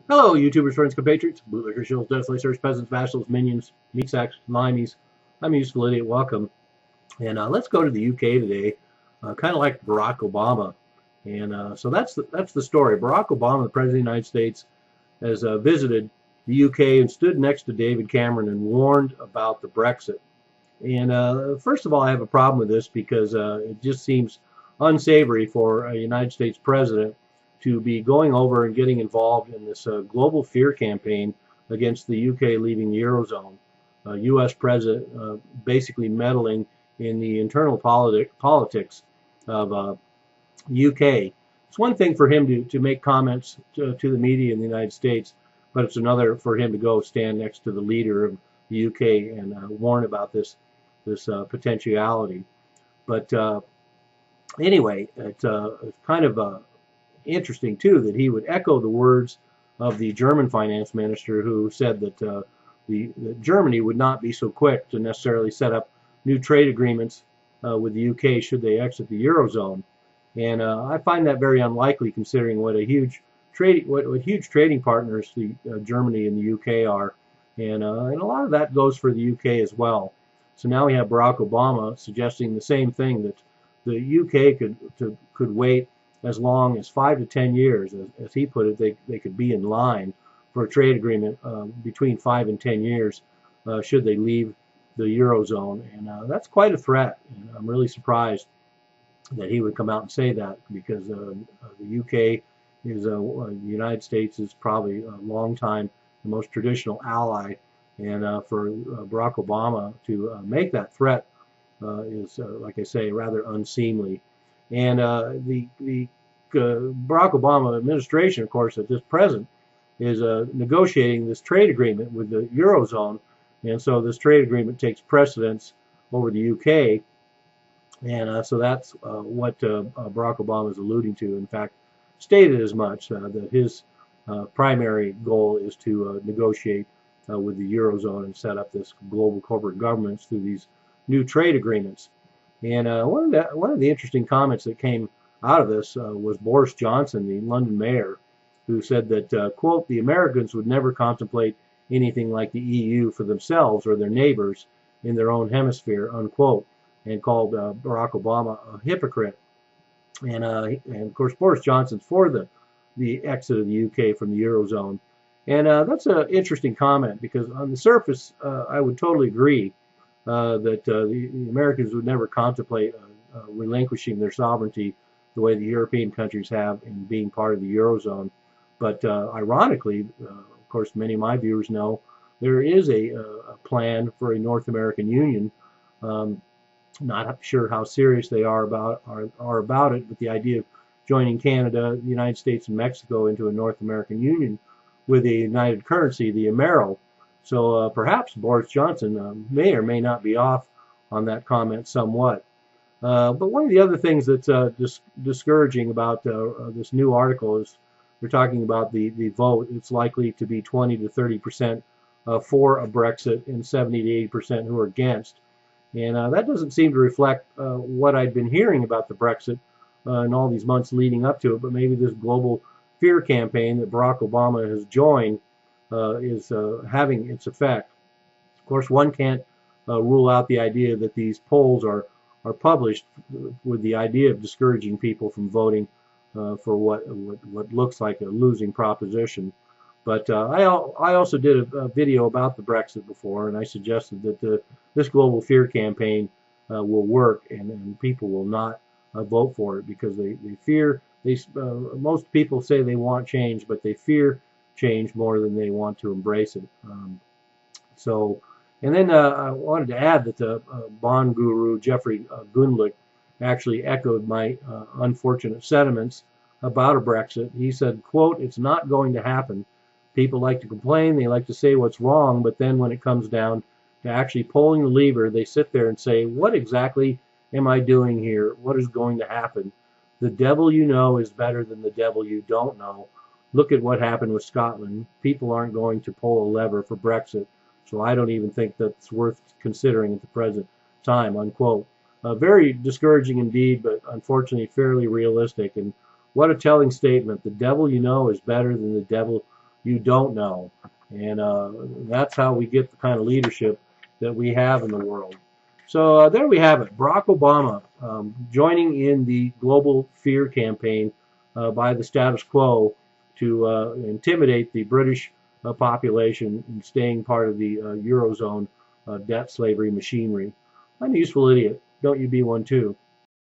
Hello, YouTubers, friends, compatriots, bootlickers, shills, death slicers, peasants, vassals, minions, meat sacks, limeys. I'm a useful idiot. Welcome. And let's go to the UK today, kind of like Barack Obama. And so that's the story. Barack Obama, the President of the United States, has visited the UK and stood next to David Cameron and warned about the Brexit. And first of all, I have a problem with this because it just seems unsavory for a United States president to be going over and getting involved in this global fear campaign against the UK leaving the Eurozone. U.S. president basically meddling in the internal politics of UK. It's one thing for him to make comments to the media in the United States, but it's another for him to go stand next to the leader of the UK and warn about this potentiality. But anyway, it's kind of interesting too that he would echo the words of the German finance minister who said that that Germany would not be so quick to necessarily set up new trade agreements with the UK should they exit the eurozone. And I find that very unlikely, considering what a huge what huge trading partners the Germany and the UK are, and a lot of that goes for the UK as well. So now we have Barack Obama suggesting the same thing, that the UK could wait as long as 5 to 10 years, as he put it. They could be in line for a trade agreement between 5 and 10 years should they leave the eurozone, and that's quite a threat. And I'm really surprised that he would come out and say that, because the UK is the United States is probably a long time the most traditional ally, and for Barack Obama to make that threat is, like I say, rather unseemly. And the Barack Obama administration, of course, at this present, is negotiating this trade agreement with the eurozone, and so this trade agreement takes precedence over the UK. And so that's what Barack Obama is alluding to. In fact, stated as much, that his primary goal is to negotiate with the Eurozone and set up this global corporate governance through these new trade agreements. And one of the interesting comments that came out of this was Boris Johnson, the London mayor, who said that, quote, the Americans would never contemplate anything like the EU for themselves or their neighbors in their own hemisphere, unquote, and called Barack Obama a hypocrite. And of course, Boris Johnson's for the exit of the UK from the Eurozone. And that's an interesting comment, because on the surface, I would totally agree that the Americans would never contemplate relinquishing their sovereignty the way the European countries have in being part of the Eurozone. But ironically, of course, many of my viewers know there is a plan for a North American Union. Um, Not sure how serious they are about it, but the idea of joining Canada, the United States, and Mexico into a North American Union with a united currency, the Amero. So perhaps Boris Johnson may or may not be off on that comment somewhat. But one of the other things that's discouraging about this new article is they're talking about the vote. It's likely to be 20 to 30% for a Brexit and 70 to 80% who are against. And that doesn't seem to reflect what I'd been hearing about the Brexit in all these months leading up to it. But maybe this global fear campaign that Barack Obama has joined is having its effect. Of course, one can't rule out the idea that these polls are published with the idea of discouraging people from voting for what looks like a losing proposition. But I also did a video about the Brexit before, and I suggested that this global fear campaign will work, and people will not vote for it because they fear. Most people say they want change, but they fear change more than they want to embrace it. So, and then I wanted to add that the bond guru Jeffrey Gundlach actually echoed my unfortunate sentiments about a Brexit. He said, quote, it's not going to happen. People like to complain, they like to say what's wrong, but then when it comes down to actually pulling the lever, they sit there and say, what exactly am I doing here? What is going to happen? The devil you know is better than the devil you don't know. Look at what happened with Scotland. People aren't going to pull a lever for Brexit, so I don't even think that's worth considering at the present time, unquote. Very discouraging indeed, but unfortunately fairly realistic. And what a telling statement. The devil you know is better than the devil you don't know. And that's how we get the kind of leadership that we have in the world. So there we have it. Barack Obama joining in the global fear campaign by the status quo to intimidate the British population and staying part of the Eurozone debt slavery machinery. I'm a useful idiot. Don't you be one too.